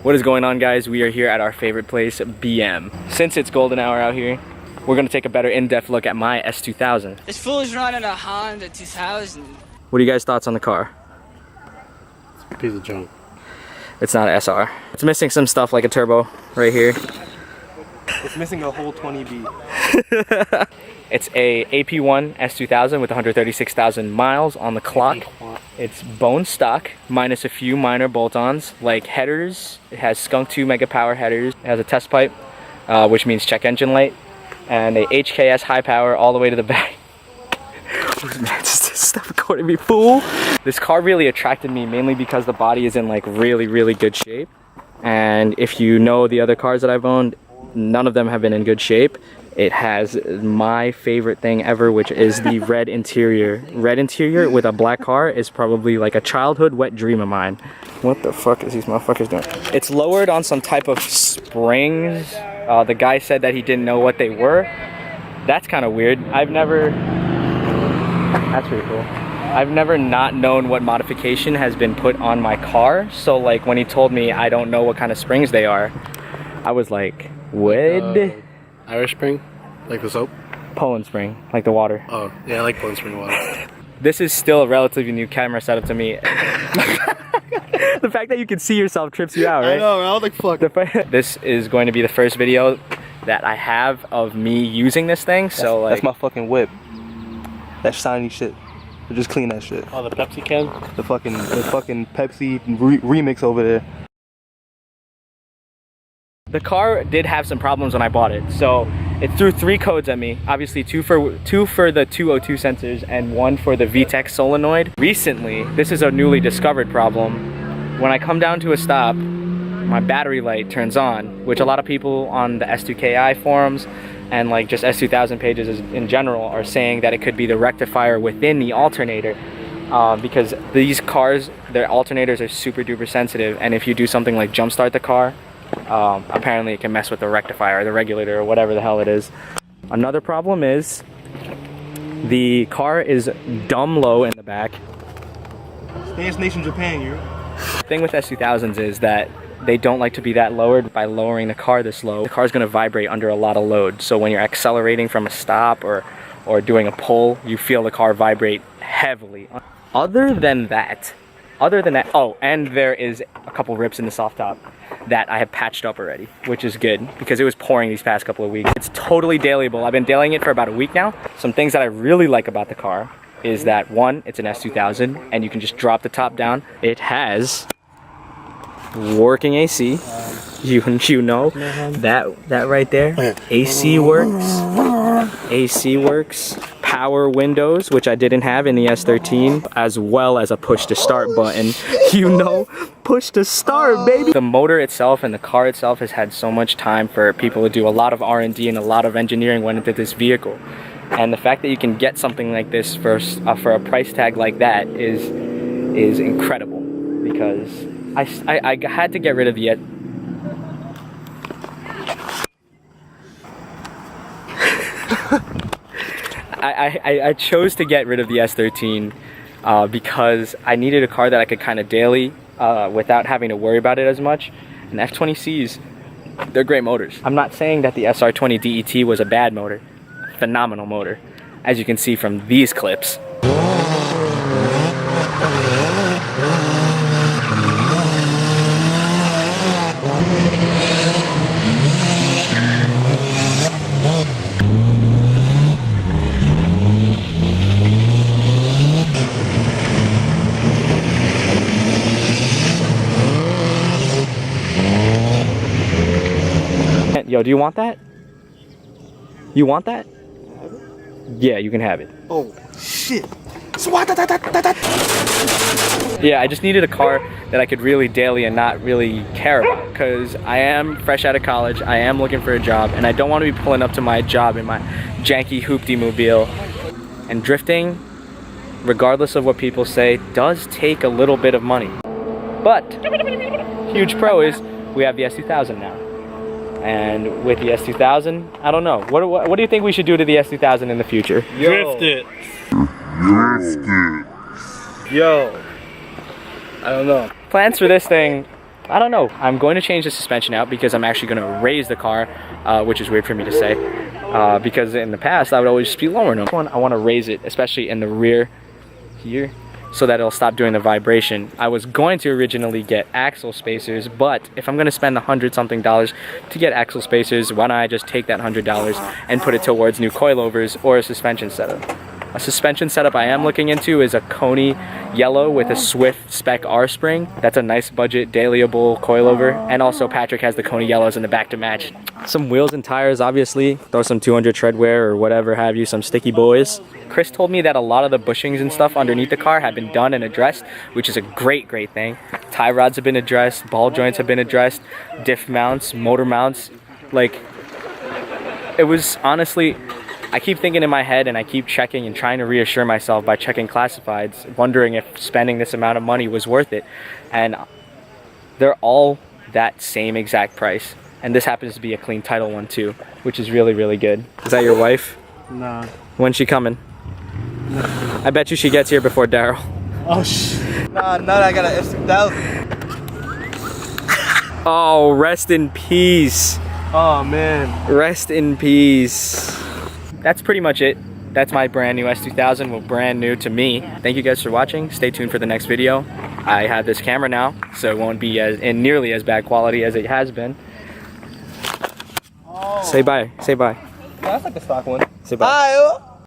What is going on, guys? We are here at our favorite place, BM. Since it's golden hour out here, we're gonna take a better in-depth look at my S2000. This fool is running a Honda 2000. What are you guys' thoughts on the car? It's a piece of junk. It's not an SR. It's missing some stuff like a turbo right here. It's missing a whole 20B. It's a AP1 S2000 with 136,000 miles on the clock. It's bone stock, minus a few minor bolt-ons, like headers. It has Skunk 2 Mega Power headers. It has a test pipe, which means check engine light, and a HKS high power all the way to the back. Stop recording me, fool! This car really attracted me mainly because the body is in like really good shape. And if you know the other cars that I've owned, none of them have been in good shape. It has my favorite thing ever, which is the red interior. Red interior with a black car is probably like a childhood wet dream of mine. What the fuck is these motherfuckers doing? It's lowered on some type of springs. The guy said that he didn't know what they were. That's kind of weird. That's pretty cool. I've never not known what modification has been put on my car. So like when he told me I don't know what kind of springs they are, I was like, what? Irish Spring? Like the soap? Poland Spring, like the water. Oh, yeah, I like Poland Spring water. This is still a relatively new camera setup to me. The fact that you can see yourself trips you out, right? I know, I was like, fuck. This is going to be the first video that I have of me using this thing, so like... That's my fucking whip. That shiny shit. So just clean that shit. Oh, the Pepsi can? The fucking Pepsi remix over there. The car did have some problems when I bought it, so it threw 3 codes at me. Obviously two for the 202 sensors and 1 for the VTEC solenoid. Recently, this is a newly discovered problem. When I come down to a stop, my battery light turns on, which a lot of people on the S2KI forums and like just S2000 pages in general are saying that it could be the rectifier within the alternator. Because these cars, their alternators are super duper sensitive, and if you do something like jump start the car, apparently it can mess with the rectifier or the regulator or whatever the hell it is. Another problem is the car is dumb low in the back. Dance Nation Japan, you. The thing with S2000s is that they don't like to be that lowered. By lowering the car this low, the car's going to vibrate under a lot of load. So when you're accelerating from a stop or doing a pull, you feel the car vibrate heavily. Other than that, oh, and there is a couple rips in the soft top that I have patched up already, which is good because it was pouring these past couple of weeks. It's totally dailyable. I've been dailying it for about a week now. Some things that I really like about the car is that 1, it's an S2000 and you can just drop the top down. It has working AC. You know that right there. AC works. Power windows, which I didn't have in the S13, as well as a push to start button. You know, push to start, baby. The motor itself and the car itself has had so much time for people to do a lot of R&D and a lot of engineering went into this vehicle. And the fact that you can get something like this for a price tag like that is incredible, because I had to get rid of the I chose to get rid of the S13 because I needed a car that I could kind of daily without having to worry about it as much. And F20Cs, they're great motors. I'm not saying that the SR20 DET was a bad motor. Phenomenal motor, as you can see from these clips. Yo, do you want that? You want that? Yeah, you can have it. Oh, shit. Yeah, I just needed a car that I could really daily and not really care about, because I am fresh out of college, I am looking for a job, and I don't want to be pulling up to my job in my janky hoopty mobile. And drifting, regardless of what people say, does take a little bit of money. But, huge pro is, we have the S2000 now. And with the S2000, I don't know. What do you think we should do to the S2000 in the future? Drift it. Yo. I don't know. Plans for this thing, I don't know. I'm going to change the suspension out because I'm actually going to raise the car, which is weird for me to say. Because in the past, I would always just be lowering them. I want to raise it, especially in the rear here, so that it'll stop doing the vibration. I was going to originally get axle spacers, but if I'm going to spend $100-something to get axle spacers, why don't I just take that $100 and put it towards new coilovers or a suspension setup? A suspension setup I am looking into is a Coney yellow with a Swift Spec R spring. That's a nice budget dailyable coilover, and also Patrick has the Coney yellows in the back to match. Some wheels and tires, obviously. Throw some 200 tread wear or whatever have you, some sticky boys. Chris told me that a lot of the bushings and stuff underneath the car have been done and addressed, which is a great thing. Tie rods have been addressed, ball joints have been addressed, diff mounts, motor mounts. Like, it was honestly, I keep thinking in my head and I keep checking and trying to reassure myself by checking classifieds, wondering if spending this amount of money was worth it. And they're all that same exact price. And this happens to be a clean title one too, which is really good. Is that your wife? Nah. When's she coming? I bet you she gets here before Daryl. Oh shit. Nah, I got an S2000. Oh, rest in peace. Oh man. Rest in peace. That's pretty much it. That's my brand new S2000, well, brand new to me. Thank you guys for watching. Stay tuned for the next video. I have this camera now, so it won't be in nearly as bad quality as it has been. Oh. Say bye. Say bye. That's like a stock one. Say bye. Bye.